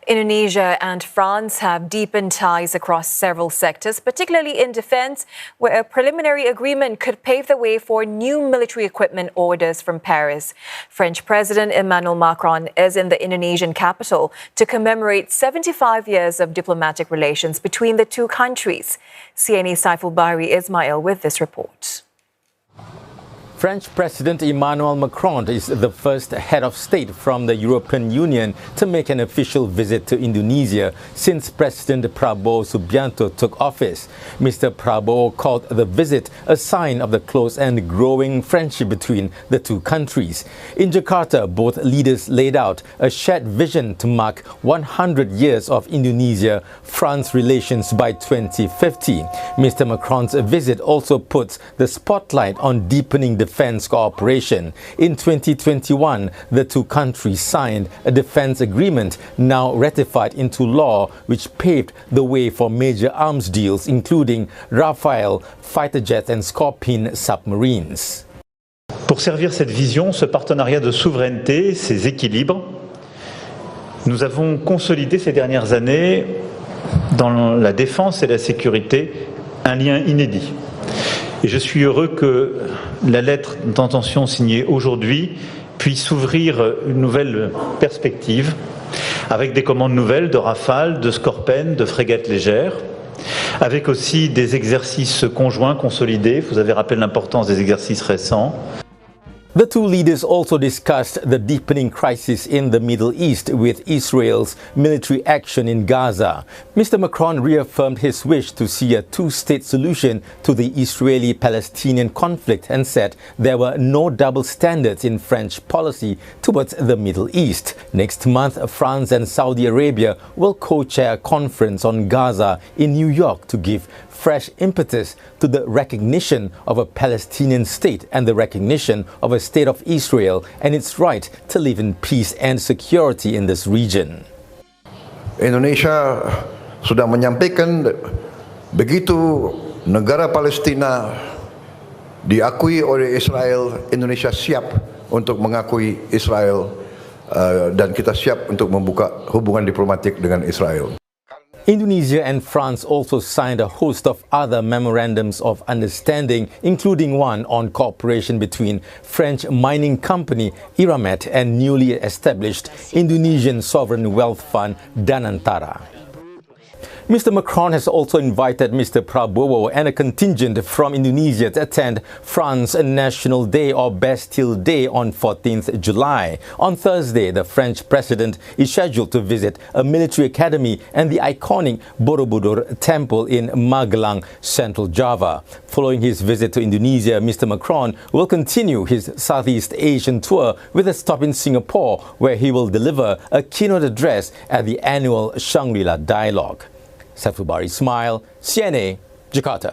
Indonesia and France have deepened ties across several sectors, particularly in defense, where a preliminary agreement could pave the way for new military equipment orders from Paris. French President Emmanuel Macron is in the Indonesian capital to commemorate 75 years of diplomatic relations between the two countries. CNA Saiful Bahri Ismail with this report. French President Emmanuel Macron is the first head of state from the European Union to make an official visit to Indonesia since President Prabowo Subianto took office. Mr. Prabowo called the visit a sign of the close and growing friendship between the two countries. In Jakarta, both leaders laid out a shared vision to mark 100 years of Indonesia-France relations by 2050. Mr. Macron's visit also puts the spotlight on deepening defense cooperation. In 2021, the two countries signed a defense agreement now ratified into law, which paved the way for major arms deals, including Rafale fighter jets and Scorpion submarines. Pour servir cette vision, ce partenariat de souveraineté, ces équilibres, nous avons consolidé ces dernières années dans la défense et la sécurité un lien inédit. Et je suis heureux que la lettre d'intention signée aujourd'hui puisse ouvrir une nouvelle perspective avec des commandes nouvelles de Rafale, de Scorpion, de frégates légères, avec aussi des exercices conjoints consolidés. Vous avez rappelé l'importance des exercices récents. The two leaders also discussed the deepening crisis in the Middle East with Israel's military action in Gaza. Mr. Macron reaffirmed his wish to see a two-state solution to the Israeli-Palestinian conflict and said there were no double standards in French policy towards the Middle East. Next month, France and Saudi Arabia will co-chair a conference on Gaza in New York to give fresh impetus to the recognition of a Palestinian state and the recognition of a state of Israel and its right to live in peace and security in this region. Indonesia sudah menyampaikan begitu negara Palestina diakui oleh Israel, Indonesia siap untuk mengakui Israel dan kita siap untuk membuka hubungan diplomatik dengan Israel. Indonesia and France also signed a host of other memorandums of understanding, including one on cooperation between French mining company Eramet and newly established Indonesian sovereign wealth fund Danantara. Mr. Macron has also invited Mr. Prabowo and a contingent from Indonesia to attend France National Day or Bastille Day on 14th July. On Thursday, the French president is scheduled to visit a military academy and the iconic Borobudur temple in Magelang, Central Java. Following his visit to Indonesia, Mr. Macron will continue his Southeast Asian tour with a stop in Singapore, where he will deliver a keynote address at the annual Shangri-La Dialogue. Saiful Bahri Ismail, CNA, Jakarta.